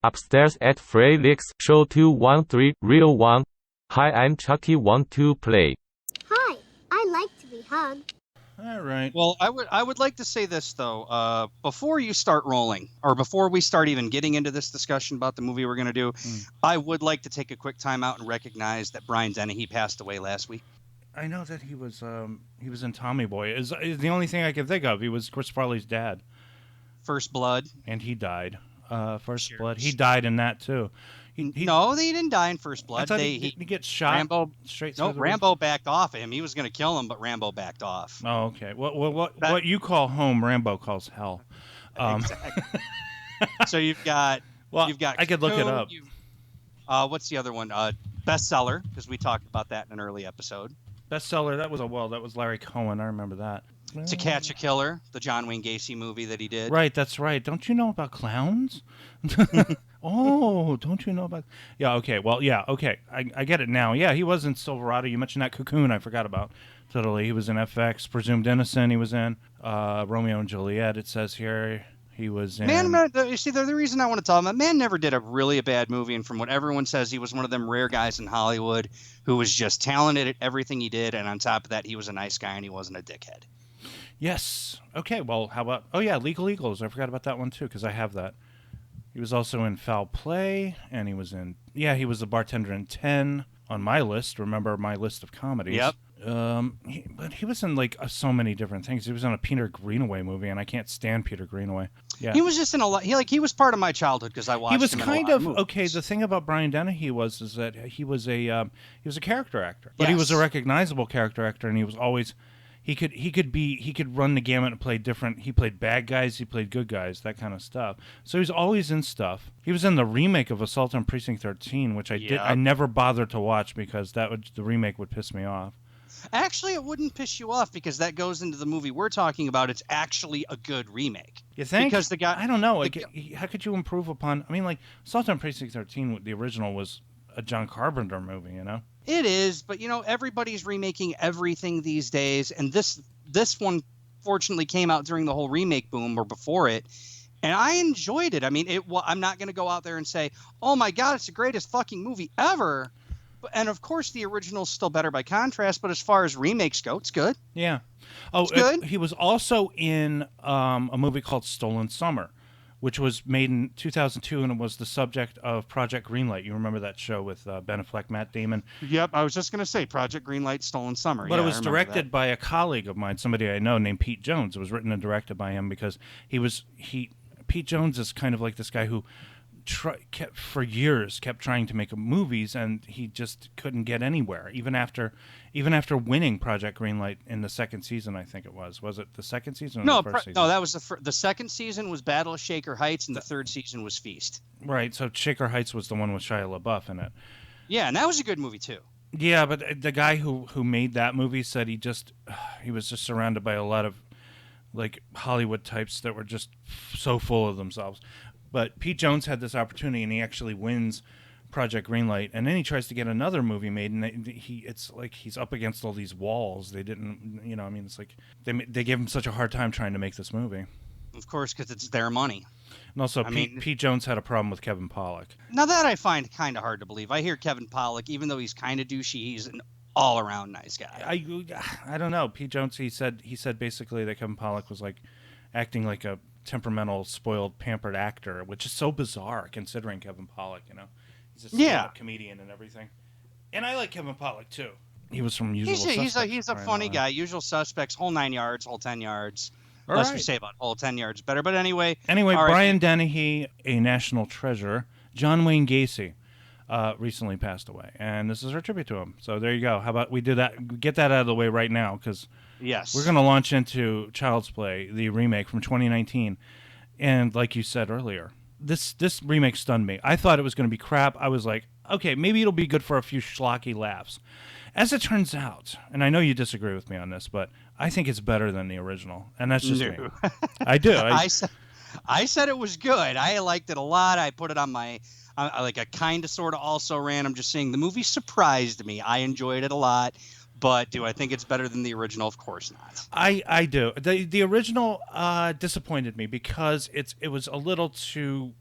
Upstairs at Froelich, show 213, reel 1. Hi, I'm Chucky, want to play? Hi, I like to be hugged. All right. Well, I would like to say this, though. Before you start rolling, or before we start even getting into this discussion about the movie we're going to do, I would like to take a quick time out and recognize that Brian Dennehy passed away last week. I know that he was in Tommy Boy. Is the only thing I can think of. He was Chris Farley's dad. First Blood. And he died. First Blood. He died in that, too. No, he didn't die in First Blood. He gets shot. Rambo straight. No, Rambo backed off of him. He was going to kill him, but Rambo backed off. Oh, okay. What you call home, Rambo calls hell. Exactly. So you've got. I could look it up. What's the other one? Bestseller, because we talked about that in an early episode. Bestseller. That was Larry Cohen. I remember that. To Catch a Killer, the John Wayne Gacy movie that he did. Right, that's right. Don't you know about clowns? Oh, don't you know about... Yeah, okay. Well, yeah, okay. I get it now. Yeah, he was in Silverado. You mentioned that Cocoon I forgot about. Totally. He was in FX. Presumed Innocent he was in. Romeo and Juliet, it says here. He was in... You see, the reason I want to tell him, man never did a really bad movie, and from what everyone says, he was one of them rare guys in Hollywood who was just talented at everything he did, and on top of that, he was a nice guy and he wasn't a dickhead. Yes. Okay, well, how about... Oh, yeah, Legal Eagles. I forgot about that one, too, because I have that. He was also in Foul Play, and he was in... Yeah, he was the bartender in 10 on my list. Remember my list of comedies. Yep. But he was in, so many different things. He was in a Peter Greenaway movie, and I can't stand Peter Greenaway. Yeah. He was just in a lot... He was part of my childhood, because I watched him in a lot of movies. Okay, the thing about Brian Dennehy is that he was a character actor. But he was a recognizable character actor, and he was always... He could run the gamut and play different. He played bad guys, he played good guys, that kind of stuff. So he's always in stuff. He was in the remake of Assault on Precinct 13, which I never bothered to watch because the remake would piss me off. Actually, it wouldn't piss you off because that goes into the movie we're talking about. It's actually a good remake. You think? Because the guy, I don't know. How could you improve upon? I mean, Assault on Precinct 13, the original was a John Carpenter movie, you know. It is, but everybody's remaking everything these days, and this one fortunately came out during the whole remake boom or before it, and I enjoyed it. I mean, I'm not going to go out there and say, "Oh my God, it's the greatest fucking movie ever," and of course the original's still better by contrast. But as far as remakes go, it's good. Yeah. Oh, it's good. He was also in a movie called Stolen Summer, which was made in 2002, and it was the subject of Project Greenlight. You remember that show with Ben Affleck, Matt Damon? Yep, I was just going to say Project Greenlight, Stolen Summer. But it was directed by a colleague of mine, somebody I know named Pete Jones. It was written and directed by him because Pete Jones is kind of like this guy who for years kept trying to make movies, and he just couldn't get anywhere. Even after winning Project Greenlight in the second season, I think it was. Was it the second season? Or the first season? No, that was the second season was Battle of Shaker Heights, and the third season was Feast. Right. So Shaker Heights was the one with Shia LaBeouf in it. Yeah, and that was a good movie too. Yeah, but the guy who made that movie said he was just surrounded by a lot of Hollywood types that were just so full of themselves. But Pete Jones had this opportunity, and he actually wins Project Greenlight, and then he tries to get another movie made, and it's like he's up against all these walls. They didn't, it's like they gave him such a hard time trying to make this movie. Of course, because it's their money. And also, Pete Jones had a problem with Kevin Pollak. Now that I find kind of hard to believe. I hear Kevin Pollak, even though he's kind of douchey, he's an all-around nice guy. I don't know. Pete Jones, he said basically that Kevin Pollak was acting like a temperamental, spoiled, pampered actor, which is so bizarre considering Kevin Pollak, He's a stand-up comedian and everything. And I like Kevin Pollak, too. He was from Usual Suspects. He's a funny guy. Usual Suspects, whole 9 yards, whole 10 yards. All Less right. we say about whole 10 yards better. But anyway. Brian Dennehy, a national treasure. John Wayne Gacy recently passed away. And this is our tribute to him. So there you go. How about we do that? Get that out of the way right now, because we're going to launch into Child's Play, the remake from 2019. And like you said earlier, this remake stunned me. I thought it was going to be crap. I was like, okay, maybe it'll be good for a few schlocky laughs. As it turns out, and I know you disagree with me on this, but I think it's better than the original. And that's just me. I do. I said it was good. I liked it a lot. I put it on my I kind of sort of also ran. I'm just saying the movie surprised me. I enjoyed it a lot. But do I think it's better than the original? Of course not. I do. The original disappointed me because it was a little too...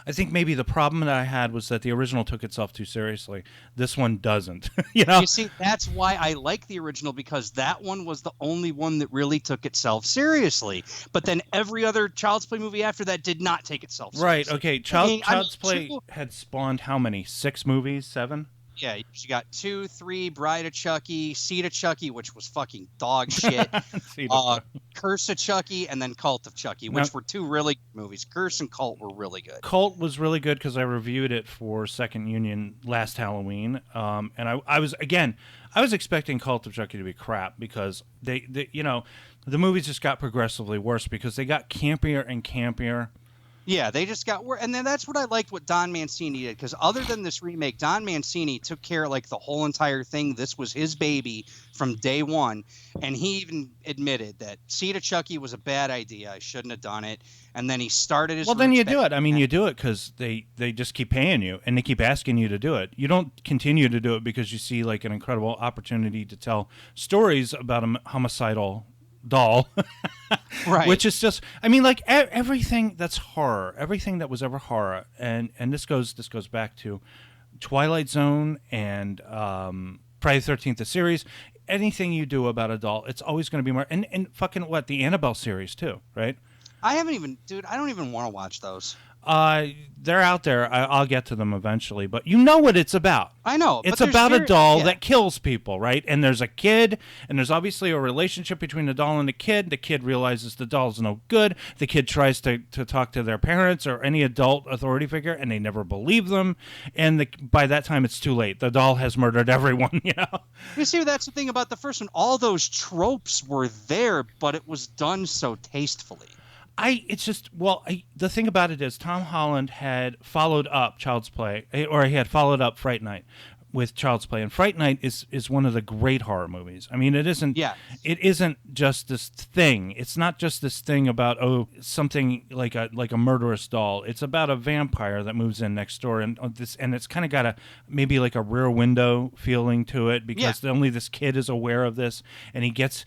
I think maybe the problem that I had was that the original took itself too seriously. This one doesn't. You know? You see, that's why I like the original, because that one was the only one that really took itself seriously. But then every other Child's Play movie after that did not take itself seriously. Right, okay. Child's Play had spawned how many? 6 movies? 7? Yeah, you got 2, 3, Bride of Chucky, Seed of Chucky, which was fucking dog shit, Curse of Chucky, and then Cult of Chucky, which were 2 really good movies. Curse and Cult were really good. Cult was really good because I reviewed it for Second Union last Halloween, and I was expecting Cult of Chucky to be crap because they the movies just got progressively worse because they got campier and campier. Yeah, they just got worse. And then that's what I liked what Don Mancini did, because other than this remake, Don Mancini took care of like the whole entire thing. This was his baby from day one. And he even admitted that Seed of Chucky was a bad idea. I shouldn't have done it. And then he started his Well, then you do it. I mean, you do it because they just keep paying you and they keep asking you to do it. You don't continue to do it because you see like an incredible opportunity to tell stories about a homicidal doll. Right. Which is just, I mean, like everything that's horror, everything that was ever horror, and this goes back to Twilight Zone and Friday the 13th, the series. Anything you do about a doll, it's always going to be more, and fucking what, the Annabelle series too, right? I don't even want to watch those. They're out there. I'll get to them eventually, but you know what it's about. I know. It's about a doll that kills people, right? And there's a kid, and there's obviously a relationship between the doll and the kid. The kid realizes the doll's no good. The kid tries to talk to their parents or any adult authority figure, and they never believe them. And by that time, it's too late. The doll has murdered everyone, you know? You see, that's the thing about the first one. All those tropes were there, but it was done so tastefully. The thing about it is Tom Holland had followed up Child's Play, or he had followed up Fright Night with Child's Play, and Fright Night is one of the great horror movies. I mean, it isn't just this thing. It's not just this thing about something like a murderous doll. It's about a vampire that moves in next door, and it's kind of got maybe like a Rear Window feeling to it because only this kid is aware of this, and he gets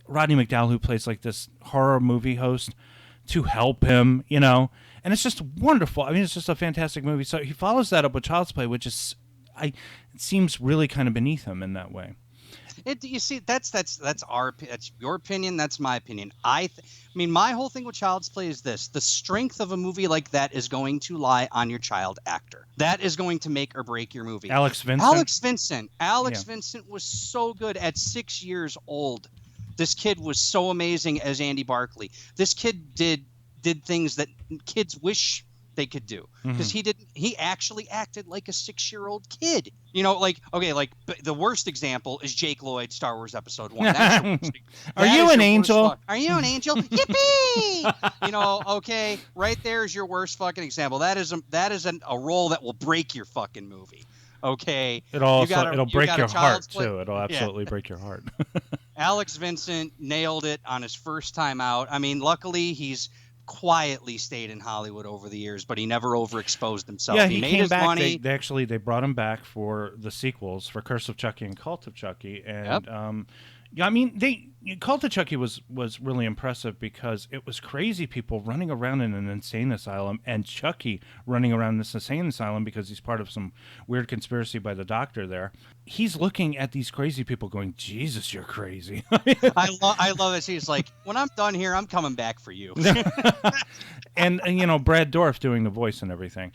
Rodney McDowall, who plays like this horror movie host, to help him, you know, and it's just wonderful. I mean, it's just a fantastic movie. So he follows that up with Child's Play, which is, it seems really kind of beneath him in that way. You see, that's your opinion. That's my opinion. I mean, my whole thing with Child's Play is this: the strength of a movie like that is going to lie on your child actor. That is going to make or break your movie. Alex Vincent was so good at 6 years old. This kid was so amazing as Andy Barclay. This kid did things that kids wish they could do, because he actually acted like a 6-year-old kid. You know, the worst example is Jake Lloyd, Star Wars Episode 1. Are you an angel? Are you an angel? Yippee! You know, okay, right there is your worst fucking example. That is a role that will break your fucking movie. Okay. It'll break your heart too. It'll absolutely break your heart. Alex Vincent nailed it on his first time out. I mean, luckily he's quietly stayed in Hollywood over the years, but he never overexposed himself. Yeah, he made came his back. money. They brought him back for the sequels for Curse of Chucky and Cult of Chucky, and I mean, Cult of Chucky was really impressive because it was crazy people running around in an insane asylum, and Chucky running around this insane asylum because he's part of some weird conspiracy by the doctor there. He's looking at these crazy people going, Jesus, you're crazy. I love it. He's like, when I'm done here, I'm coming back for you. and you know, Brad Dourif doing the voice and everything.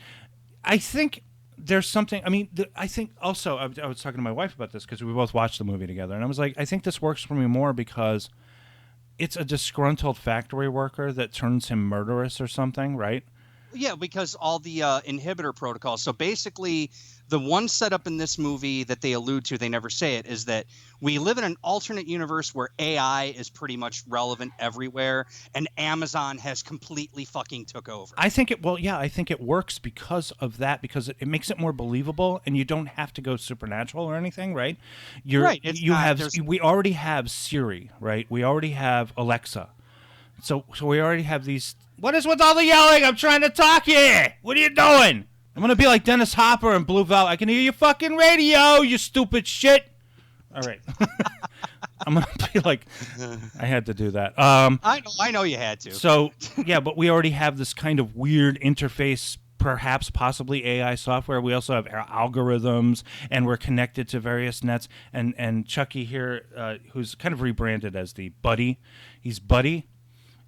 I think there's something, I mean, I think also, I was talking to my wife about this because we both watched the movie together, and I was like, I think this works for me more because it's a disgruntled factory worker that turns him murderous or something, right? Yeah, because all the inhibitor protocols. So basically, the one setup in this movie that they allude to, they never say it, is that we live in an alternate universe where AI is pretty much relevant everywhere, and Amazon has completely fucking took over. I think it works because of that, because it makes it more believable, and you don't have to go supernatural or anything, right? We already have Siri, right? We already have Alexa. So we already have these. What is with all the yelling? I'm trying to talk here. What are you doing? I'm going to be like Dennis Hopper and Blue Velvet. I can hear your fucking radio, you stupid shit. All right. I'm going to be like, I had to do that. I know you had to. So, yeah, but we already have this kind of weird interface perhaps possibly AI software. We also have algorithms, and we're connected to various nets. And Chucky here, who's kind of rebranded as the Buddy, he's Buddy,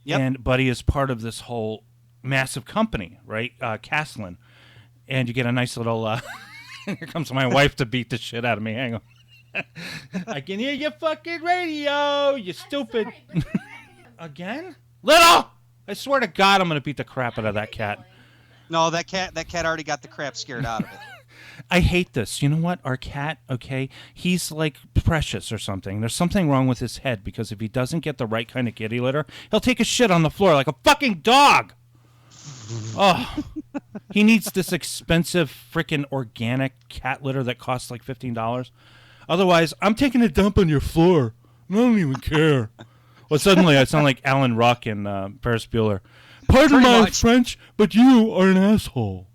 and Buddy is part of this whole massive company, right? Caslin, and you get a nice little. Here comes my wife to beat the shit out of me. Hang on. I can hear your fucking radio, you stupid. Again? Little! I swear to God, I'm going to beat the crap out of that cat. No, that cat already got the crap scared out of it. I hate this. You know what? Our cat, okay, he's like precious or something. There's something wrong with his head, because if he doesn't get the right kind of kitty litter, he'll take a shit on the floor like a fucking dog. Oh, he needs this expensive freaking organic cat litter that costs like $15. Otherwise, I'm taking a dump on your floor. I don't even care. Well, suddenly I sound like Alan Ruck in Ferris Bueller. Pardon my French, but you are an asshole.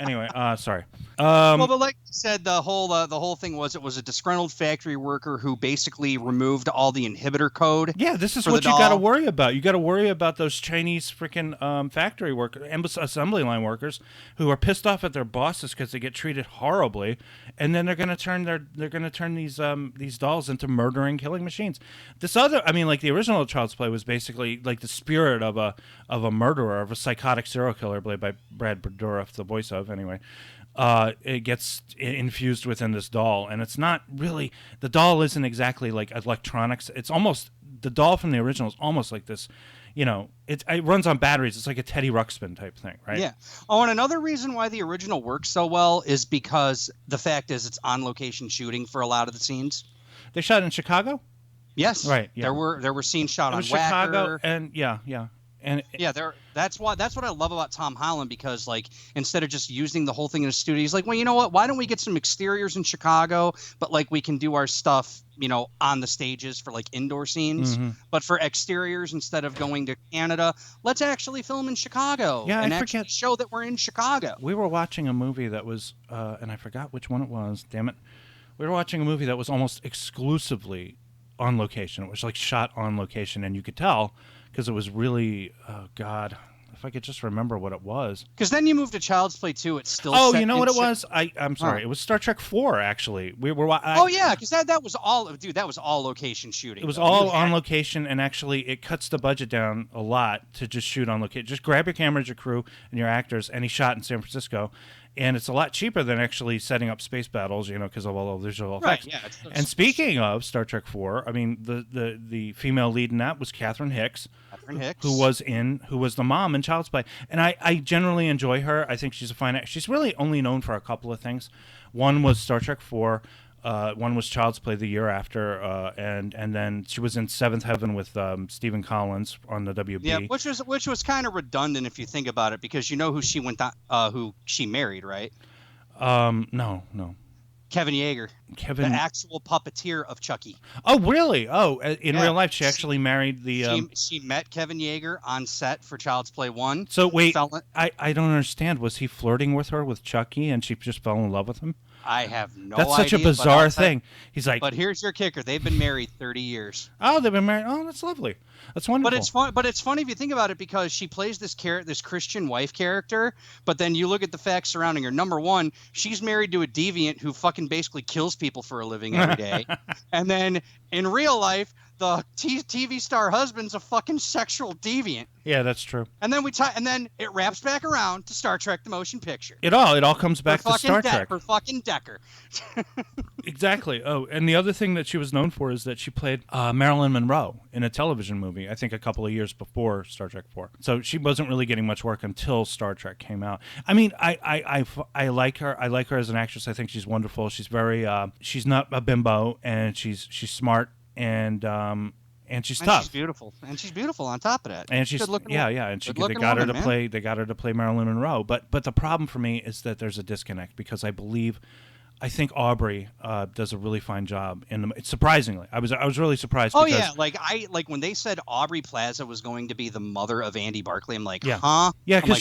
Anyway, sorry. Well, but like you said, the whole thing was it was a disgruntled factory worker who basically removed all the inhibitor code. Yeah, this is what you got to worry about. You got to worry about those Chinese freaking factory workers, assembly line workers, who are pissed off at their bosses because they get treated horribly, and then they're going to turn these dolls into murdering, killing machines. This other, I mean, like the original Child's Play was basically like the spirit of a murderer, of a psychotic serial killer played by Brad Dourif, the voice of anyway. It gets infused within this doll, and it's not really, the doll isn't exactly like electronics. It's almost, the doll from the original is almost like this, you know, it runs on batteries. It's like a Teddy Ruxpin type thing, right? Yeah. Oh, and another reason why the original works so well is because the fact is it's on location shooting for a lot of the scenes. They shot in Chicago? Yes. Right. Yeah. There were scenes shot on Chicago, Wacker. and yeah. And that's what I love about Tom Holland, because like instead of just using the whole thing in a studio, he's like, well, you know what? Why don't we get some exteriors in Chicago, but like we can do our stuff, you know, on the stages for like indoor scenes. Mm-hmm. But for exteriors, instead of going to Canada, let's actually film in Chicago. Yeah, and I actually forget. show that we're in Chicago. We were watching a movie that was, and I forgot which one it was. Damn it! We were watching a movie that was almost exclusively on location. It was like shot on location, and you could tell. Because it was really, oh God, if I could just remember what it was. Because then you moved to Child's Play 2, it's still. Oh, you know what it was? I'm sorry, It was Star Trek 4. Actually, we were. Yeah, because that was all, dude. That was all location shooting. It was all on location, and actually, it cuts the budget down a lot to just shoot on location. Just grab your cameras, your crew, and your actors, and he shot in San Francisco. And it's a lot cheaper than actually setting up space battles, you know, because of all the visual effects. Right, yeah. And speaking of Star Trek 4, I mean, the female lead in that was Catherine Hicks, who was the mom in Child's Play. And I generally enjoy her. I think she's a fine actor. She's really only known for a couple of things. One was Star Trek 4. One was Child's Play the year after, and then she was in Seventh Heaven with Stephen Collins on the WB. Yeah, which was kind of redundant if you think about it, because you know who she who she married, right? No. Kevin Yeager, the actual puppeteer of Chucky. Oh, really? Oh, in real life, she actually married the. She met Kevin Yeager on set for Child's Play 1. So wait, I don't understand. Was he flirting with her with Chucky, and she just fell in love with him? I have no idea. That's such a bizarre thing. He's like, but here's your kicker: they've been married 30 years. Oh, they've been married. Oh, that's lovely. That's wonderful. But it's fun. But it's funny if you think about it, because she plays this Christian wife character. But then you look at the facts surrounding her. Number one, she's married to a deviant who fucking basically kills people for a living every day. And then in real life, the TV star husband's a fucking sexual deviant. Yeah, that's true. And then and then it wraps back around to Star Trek: The Motion Picture. It all comes back to Star Trek. For fucking Decker. Exactly. Oh, and the other thing that she was known for is that she played Marilyn Monroe in a television movie, I think a couple of years before Star Trek 4. So she wasn't really getting much work until Star Trek came out. I mean, I like her. I like her as an actress. I think she's wonderful. She's very she's not a bimbo, and she's smart. And she's tough. She's beautiful. And she's beautiful on top of that. And she's and they got her to play Marilyn Monroe. But the problem for me is that there's a disconnect, because I think Aubrey does a really fine job surprisingly. I was really surprised. Oh yeah, like when they said Aubrey Plaza was going to be the mother of Andy Barclay, I'm like, huh? Yeah, because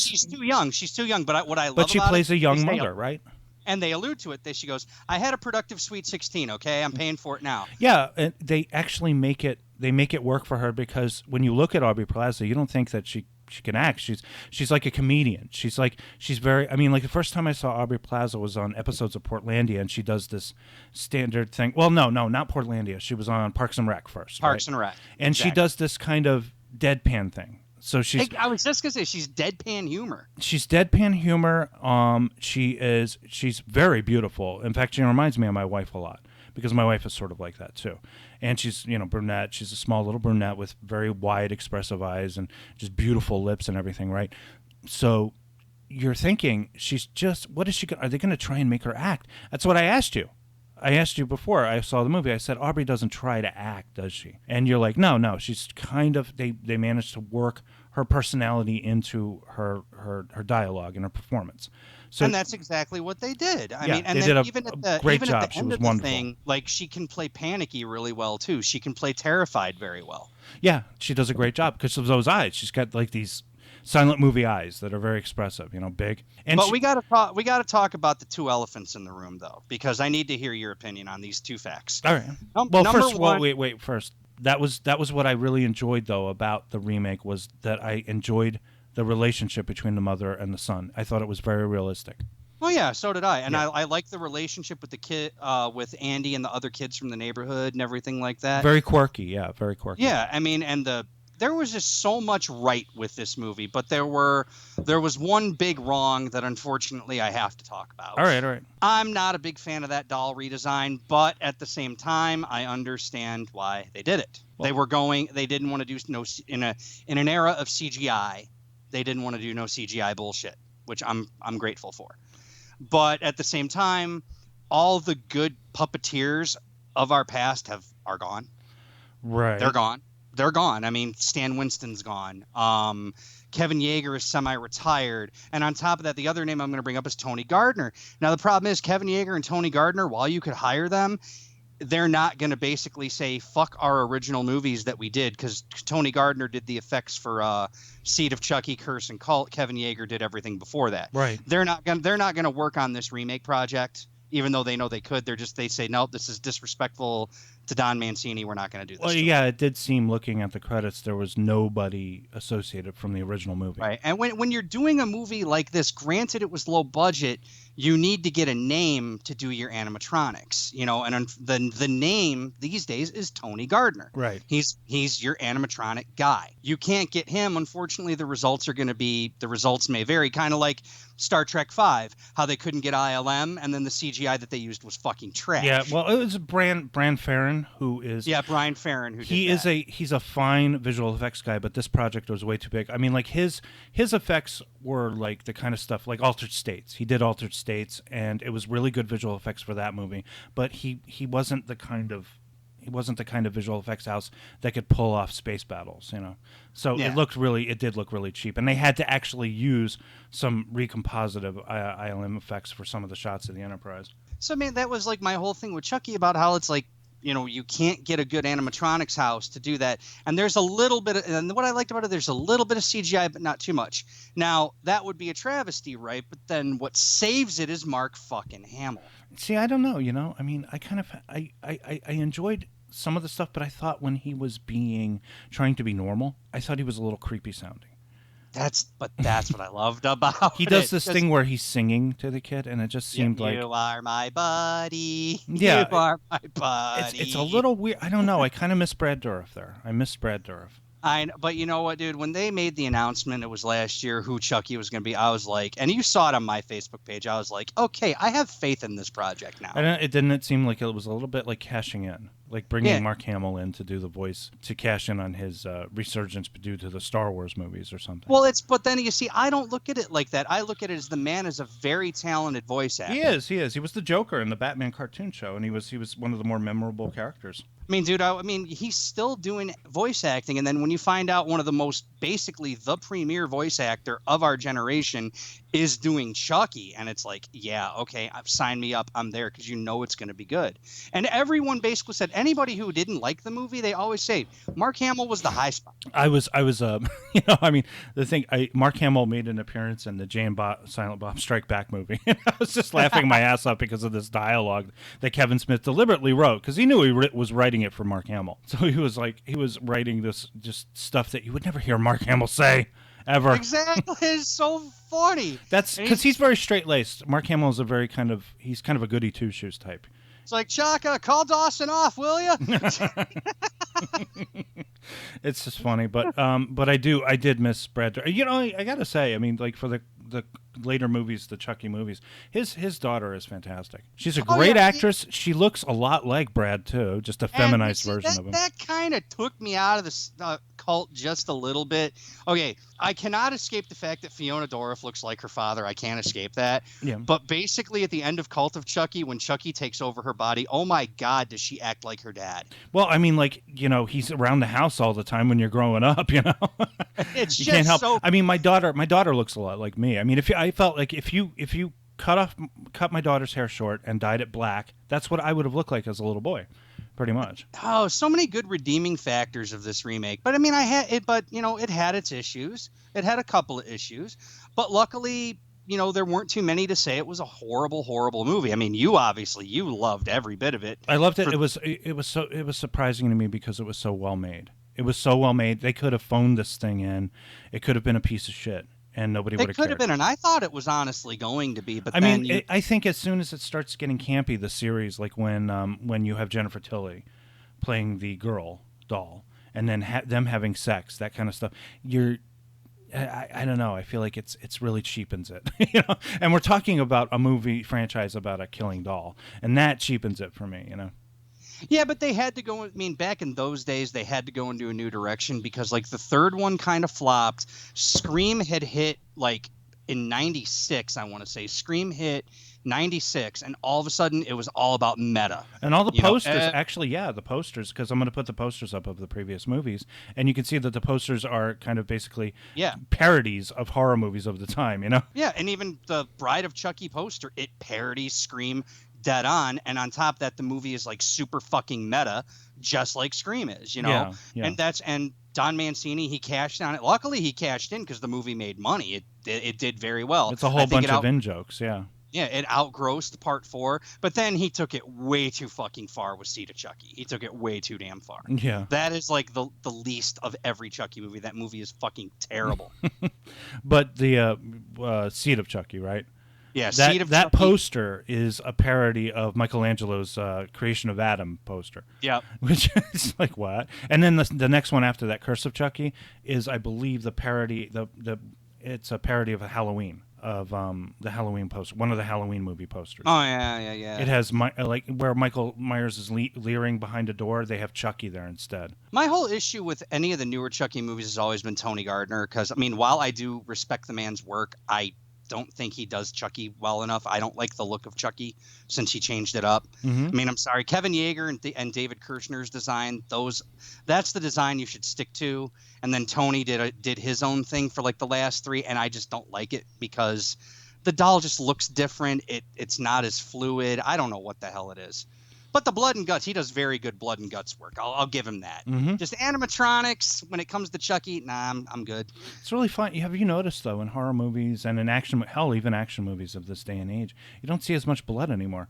she's too young. She's too young. But what I love But she plays a young mother, right? And they allude to it. She goes, I had a productive Sweet 16, okay? I'm paying for it now. Yeah, and they actually make it work for her, because when you look at Aubrey Plaza, you don't think that she can act. She's like a comedian. She's very. I mean, like the first time I saw Aubrey Plaza was on episodes of Portlandia, and she does this standard thing. Well, no, not Portlandia. She was on Parks and Rec first. Parks and Rec, and exactly. she does this kind of deadpan thing. So I was just gonna say she's deadpan humor. She's deadpan humor. She's very beautiful. In fact, she reminds me of my wife a lot because my wife is sort of like that too. And she's brunette. She's a small little brunette with very wide, expressive eyes and just beautiful lips and everything, right? So you're thinking what is she? Are they going to try and make her act? That's what I asked you. I asked you before I saw the movie. I said, Aubrey doesn't try to act, does she? And you're like, no. She's kind of, they managed to work her personality into her dialogue and her performance. So, and that's exactly what they did. I mean, and they then did even a great job. At the end of the thing, like she can play panicky really well too. She can play terrified very well. Yeah, she does a great job because of those eyes. She's got like these silent movie eyes that are very expressive, big. But we got to talk about the two elephants in the room though, because I need to hear your opinion on these two facts. All right. Wait. First, that was what I really enjoyed though about the remake was that I enjoyed the relationship between the mother and the son. I thought it was very realistic. Well, yeah, so did I, and I like the relationship with the kid, with Andy and the other kids from the neighborhood and everything like that. Very quirky, yeah, very quirky. Yeah, I mean, and there was just so much right with this movie, but there was one big wrong that unfortunately I have to talk about. All right. I'm not a big fan of that doll redesign, but at the same time, I understand why they did it. Well, they didn't want to do in an era of CGI. They didn't want to do no CGI bullshit, which I'm grateful for. But at the same time, all the good puppeteers of our past are gone. Right. They're gone. I mean, Stan Winston's gone. Kevin Yeager is semi-retired. And on top of that, the other name I'm going to bring up is Tony Gardner. Now, the problem is Kevin Yeager and Tony Gardner, while you could hire them, they're not going to basically say, fuck our original movies that we did, because Tony Gardner did the effects for Seed of Chucky, Curse, and Cult. Kevin Yeager did everything before that. Right. They're not going to work on this remake project, even though they know they could. They say, no, this is disrespectful to Don Mancini. We're not going to do this. Well, yeah, it did seem, looking at the credits, there was nobody associated from the original movie. Right. And when you're doing a movie like this, granted it was low budget, you need to get a name to do your animatronics, and the name these days is Tony Gardner. Right. He's your animatronic guy. You can't get him. Unfortunately, the results may vary, kind of like Star Trek V, how they couldn't get ILM, and then the CGI that they used was fucking trash. Yeah, well, it was Brian Farron, who is... Yeah, Brian Farron, who did that. He's a fine visual effects guy, but this project was way too big. I mean, like, his effects were like the kind of stuff, like Altered States. He did Altered States, and it was really good visual effects for that movie, but he wasn't the kind of visual effects house that could pull off space battles, So yeah. It did look really cheap, and they had to actually use some recompositive ILM effects for some of the shots of the Enterprise. So, man, that was like my whole thing with Chucky about how it's like, you can't get a good animatronics house to do that. And there's a little bit and what I liked about it, there's a little bit of CGI, but not too much. Now, that would be a travesty, right? But then what saves it is Mark fucking Hamill. See, I don't know, I mean, I enjoyed some of the stuff, but I thought when he was trying to be normal, I thought he was a little creepy sounding. That's what I loved about he does this thing where he's singing to the kid, and it just seemed like... You are my buddy. Yeah. You are my buddy. It's a little weird. I don't know. I kind of miss Brad Dourif there. I miss Brad Dourif. But you know what, dude? When they made the announcement, it was last year, who Chucky was going to be, I was like... And you saw it on my Facebook page. I was like, okay, I have faith in this project now. It seem like it was a little bit like cashing in. Like bringing Mark Hamill in to do the voice to cash in on his resurgence due to the Star Wars movies or something. Well, but then you see, I don't look at it like that. I look at it as the man is a very talented voice actor. He is. He was the Joker in the Batman cartoon show, and he was one of the more memorable characters. I mean, dude, he's still doing voice acting, and then when you find out one of the most, basically the premier voice actor of our generation is doing Chucky, and it's like, yeah, okay, sign me up, I'm there, because it's going to be good. And everyone basically said, anybody who didn't like the movie, they always say, Mark Hamill was the high spot. Mark Hamill made an appearance in the Jay and Silent Bob Strike Back movie, and I was just laughing my ass off because of this dialogue that Kevin Smith deliberately wrote, because he knew he was writing it for Mark Hamill. So he was writing this just stuff that you would never hear Mark Hamill say ever. Exactly. It's so funny. That's because he's very straight-laced. Mark Hamill is a very he's kind of a goody two-shoes type. It's like, Chaka, call Dawson off, will you? It's just funny, but I did miss Brad. You know, I gotta say, I mean, like for the later movies, the Chucky movies, his daughter is fantastic. She's a great actress. She looks a lot like Brad too, just a feminized version of him. That kind of took me out of the cult just a little bit. Okay, I cannot escape the fact that Fiona Dourif looks like her father. I can't escape that. Yeah. But basically, at the end of Cult of Chucky, when Chucky takes over her body, oh my God, does she act like her dad? Well, I mean, like, you know, he's around the house all the time when you're growing up, you know. It's you just can't help. so. I mean, my daughter looks a lot like me. I mean, I felt like if you cut my daughter's hair short and dyed it black, that's what I would have looked like as a little boy. Pretty much. Oh, so many good redeeming factors of this remake. But I mean, it had its issues. It had a couple of issues, but luckily, you know, there weren't too many to say it was a horrible, horrible movie. I mean, you loved every bit of it. I loved it. It was surprising to me because it was so well made. It was so well made. They could have phoned this thing in. It could have been a piece of shit. And nobody would have cared. It could have been, and I thought it was honestly going to be. But I think as soon as it starts getting campy, the series, like when you have Jennifer Tilly playing the girl doll, and then them having sex, that kind of stuff, I don't know. I feel like it's really cheapens it, you know. And we're talking about a movie franchise about a killing doll, and that cheapens it for me, you know. Yeah, but they had to go. I mean, back in those days, they had to go into a new direction because, like, the third one kind of flopped. Scream had hit like in '96, I want to say. Scream hit '96, and all of a sudden, it was all about meta. And all the posters, the posters, because I'm going to put the posters up of the previous movies, and you can see that the posters are kind of basically parodies of horror movies of the time, you know? Yeah, and even the Bride of Chucky poster, it parodies Scream dead on, and on top of that, the movie is like super fucking meta, just like Scream is, you know. Yeah. And Don Mancini, he cashed on it. Luckily, he cashed in because the movie made money. It did very well. It's a whole bunch of in jokes, yeah. Yeah, it outgrossed part 4, but then he took it way too fucking far with Seed of Chucky. He took it way too damn far. Yeah. That is like the least of every Chucky movie. That movie is fucking terrible. But the Seed of Chucky, right? Yeah, that poster is a parody of Michelangelo's Creation of Adam poster. Yeah, which is like what? And then the next one after that, Curse of Chucky, is I believe the parody. It's a parody of Halloween, of the Halloween poster, one of the Halloween movie posters. Oh yeah. It has like where Michael Myers is leering behind a door. They have Chucky there instead. My whole issue with any of the newer Chucky movies has always been Tony Gardner, because I mean, while I do respect the man's work, I don't think he does Chucky well enough. I don't like the look of Chucky since he changed it up. Mm-hmm. I mean, I'm sorry, Kevin Yeager and David Kirshner's design, that's the design you should stick to. And then Tony did his own thing for like the last 3, and I just don't like it because the doll just looks different. It's not as fluid. I don't know what the hell it is. But the blood and guts, he does very good blood and guts work. I'll give him that. Mm-hmm. Just animatronics, when it comes to Chucky, nah, I'm good. It's really fun. Have you noticed, though, in horror movies and in even action movies of this day and age, you don't see as much blood anymore.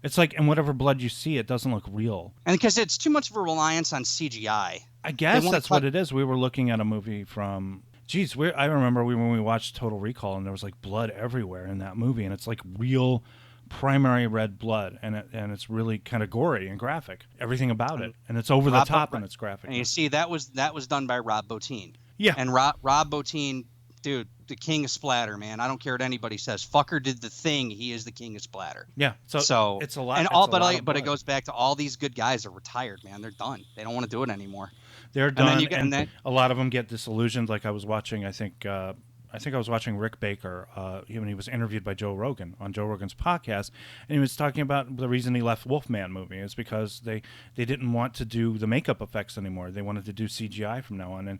It's like, and whatever blood you see, it doesn't look real. And because it's too much of a reliance on CGI. I guess that's what it is. We were looking at a movie from... I remember when we watched Total Recall, and there was like blood everywhere in that movie, and it's like real... primary red blood, and it's really kind of gory and graphic. Everything about it, and it's over the top, and it's graphic. And you see, that was done by Rob Bottin. Yeah, and Rob Bottin, dude, the king of splatter, man. I don't care what anybody says. Fucker did the thing. He is the king of splatter. Yeah, so it's a lot. And but it goes back to all these good guys are retired, man. They're done. They don't want to do it anymore. They're done, and a lot of them get disillusioned. Like I was watching, I think I was watching Rick Baker when he was interviewed by Joe Rogan on Joe Rogan's podcast, and he was talking about the reason he left Wolfman movie is because they didn't want to do the makeup effects anymore. They wanted to do CGI from now on,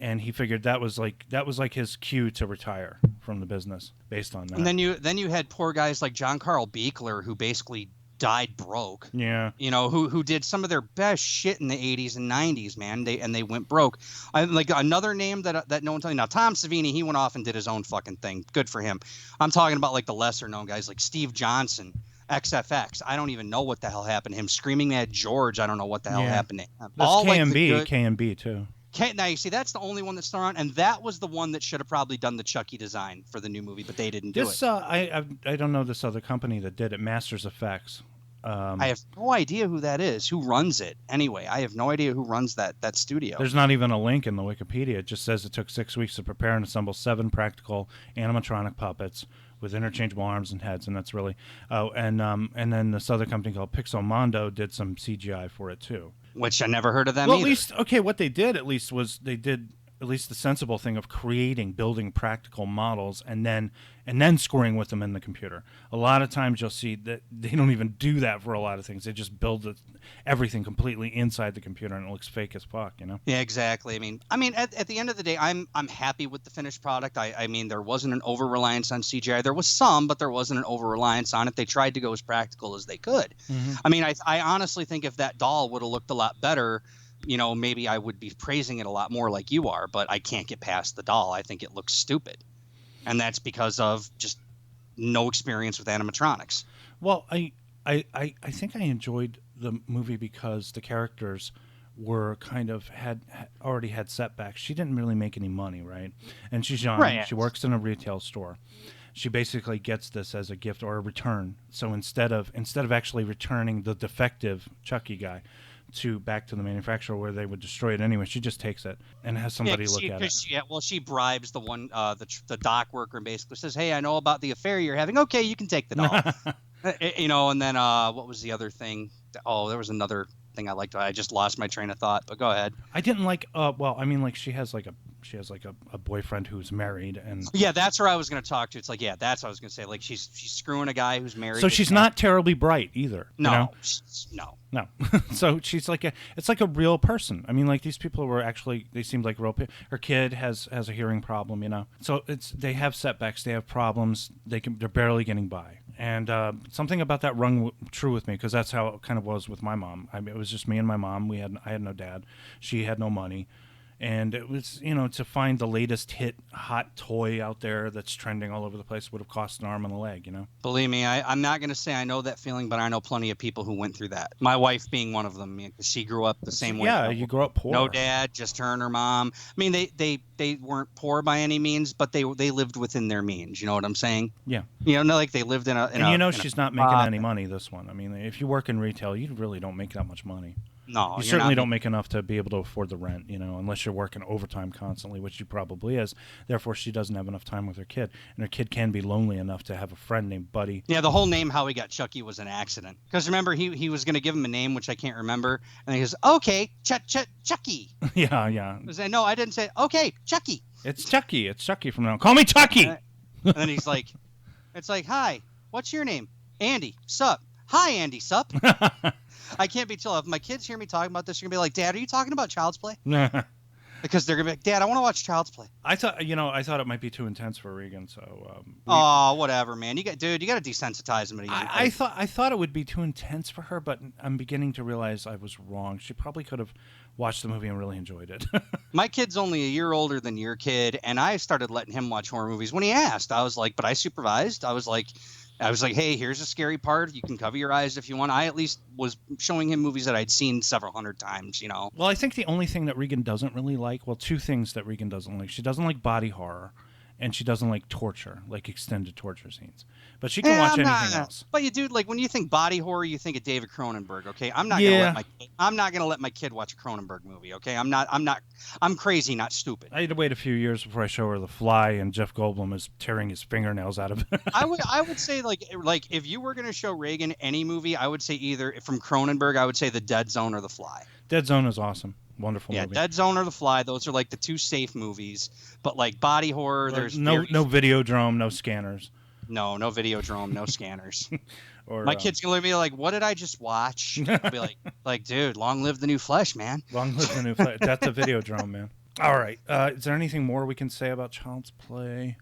and he figured that was like his cue to retire from the business based on that. And then you had poor guys like John Carl Buechler, who basically died broke. Yeah. You know, who did some of their best shit in the 80s and 90s, man. They went broke. Like another name that no one tells you. Now, Tom Savini, he went off and did his own fucking thing. Good for him. I'm talking about like the lesser known guys like Steve Johnson, XFX. I don't even know what the hell happened to him. Screaming Mad George, I don't know what the hell happened to him. That's K&B too. Now you see, that's the only one that's still around, and that was the one that should have probably done the Chucky design for the new movie, but they didn't do it. I don't know this other company that did it, Masters Effects. I have no idea who that is. Who runs it? Anyway, I have no idea who runs that studio. There's not even a link in the Wikipedia. It just says it took 6 weeks to prepare and assemble 7 practical animatronic puppets with interchangeable arms and heads, and that's really. Oh, and then this other company called Pixelmondo did some CGI for it too. Which I never heard of them well, either. At least, okay, what they did at least was they did at least the sensible thing of building practical models and then scoring with them in the computer. A lot of times you'll see that they don't even do that for a lot of things. They just build everything completely inside the computer, and it looks fake as fuck, you know? Yeah, exactly. I mean, at the end of the day, I'm happy with the finished product. I mean, there wasn't an over-reliance on CGI. There was some, but there wasn't an over-reliance on it. They tried to go as practical as they could. Mm-hmm. I mean, I honestly think if that doll would have looked a lot better, you know, maybe I would be praising it a lot more like you are, but I can't get past the doll. I think it looks stupid. And that's because of just no experience with animatronics. Well, I think I enjoyed the movie because the characters were kind of already had setbacks. She didn't really make any money, right? And she's young. Right. She works in a retail store. She basically gets this as a gift or a return. So instead of actually returning the defective Chucky guy back to the manufacturer where they would destroy it anyway, she just takes it and has somebody look at it. She bribes the one the dock worker and basically says, "Hey, I know about the affair you're having. Okay, you can take the doll." You know, and then what was the other thing? Oh, there was another thing I liked. I just lost my train of thought, but go ahead. I didn't like well, I mean, like she has like a boyfriend who's married, and yeah, that's where I was going to talk to. It's like, yeah, that's what I was going to say. Like she's screwing a guy who's married. So she's not terribly bright either. No, you know? No. So she's it's like a real person. I mean, like these people were actually, they seemed like real people. Her kid has a hearing problem, you know. So they have setbacks, they have problems, they're barely getting by. And something about that rung true with me, because that's how it kind of was with my mom. I mean, it was just me and my mom. I had no dad. She had no money. And it was, you know, to find the latest hot toy out there that's trending all over the place would have cost an arm and a leg, you know? Believe me, I'm not going to say I know that feeling, but I know plenty of people who went through that. My wife being one of them, because she grew up the same way. Yeah, you grew up poor. No dad, just her and her mom. I mean, they weren't poor by any means, but they lived within their means. You know what I'm saying? Yeah. You know, like they lived in a. And you know she's not making any money, this one. I mean, if you work in retail, you really don't make that much money. No, you certainly don't make enough to be able to afford the rent, you know, unless you're working overtime constantly, which she probably is. Therefore, she doesn't have enough time with her kid, and her kid can be lonely enough to have a friend named Buddy. Yeah, the whole name how he got Chucky was an accident. Because remember, he was going to give him a name which I can't remember, and he goes, "Okay, Chucky." Yeah. No, I didn't say okay, Chucky. It's Chucky. It's Chucky from now on. Call me Chucky. And then he's like, "It's like, hi, what's your name? Andy. Sup? Hi, Andy. Sup?" I can't be chill. If my kids hear me talking about this, you're gonna be like, "Dad, are you talking about Child's Play?" Because they're gonna be like, "Dad, I want to watch Child's Play." I thought it might be too intense for Regan, so. Whatever, man. You got to desensitize him. I thought it would be too intense for her, but I'm beginning to realize I was wrong. She probably could have watched the movie and really enjoyed it. My kid's only a year older than your kid, and I started letting him watch horror movies when he asked. I was like, but I supervised. I was like, hey, here's a scary part. You can cover your eyes if you want. I at least was showing him movies that I'd seen several hundred times, you know. Well, I think the only thing that Regan doesn't really like, two things that Regan doesn't like. She doesn't like body horror, and she doesn't like torture, like extended torture scenes. But she can watch anything else. But you do, like, when you think body horror, you think of David Cronenberg, okay? I'm not gonna let my kid watch a Cronenberg movie, okay? I'm crazy, not stupid. I had to wait a few years before I show her The Fly, and Jeff Goldblum is tearing his fingernails out of it. I would say like if you were gonna show Reagan any movie, I would say either from Cronenberg, I would say The Dead Zone or The Fly. Dead Zone is awesome. Wonderful movie. Yeah, Dead Zone or The Fly, those are like the two safe movies. But like body horror, there's no Videodrome, no scanners. No Videodrome, no scanners. My kid's gonna look at me like, "What did I just watch?" I'll be like, dude, long live the new flesh, man. Long live the new flesh. That's a Videodrome, man. All right. Is there anything more we can say about Child's Play?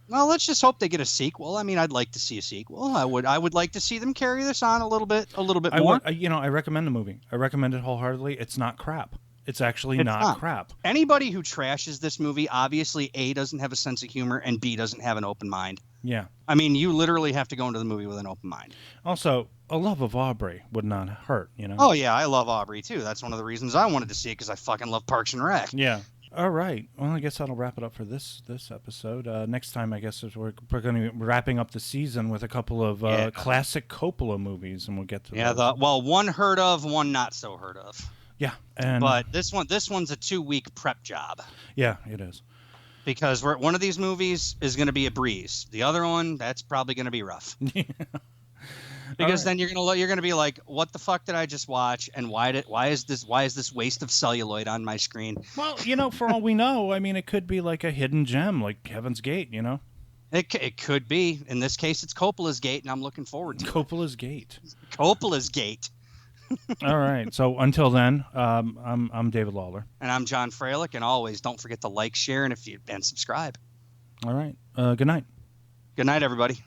Well, let's just hope they get a sequel. I mean, I'd like to see a sequel. I would like to see them carry this on a little bit more. I recommend the movie. I recommend it wholeheartedly. It's not crap. It's actually It's not crap. Anybody who trashes this movie, obviously, A, doesn't have a sense of humor, and B, doesn't have an open mind. Yeah. I mean, you literally have to go into the movie with an open mind. Also, a love of Aubrey would not hurt, you know? Oh, yeah, I love Aubrey, too. That's one of the reasons I wanted to see it, because I fucking love Parks and Rec. Yeah. All right. Well, I guess that'll wrap it up for this episode. Next time, I guess, we're going to be wrapping up the season with a couple of classic Coppola movies, and we'll get to those. One heard of, one not so heard of. Yeah. But this one's a 2-week prep job. Yeah, it is. Because one of these movies is going to be a breeze. The other one, that's probably going to be rough. Yeah. Because then you're gonna be like, what the fuck did I just watch? And why is this waste of celluloid on my screen? Well, for all we know, I mean, it could be like a hidden gem, like Heaven's Gate, It could be. In this case, it's Coppola's Gate, and I'm looking forward to Coppola's Gate. Coppola's Gate. All right. So until then, I'm David Lawler, and I'm John Froelich, and always don't forget to like, share, and subscribe. All right. Good night. Good night, everybody.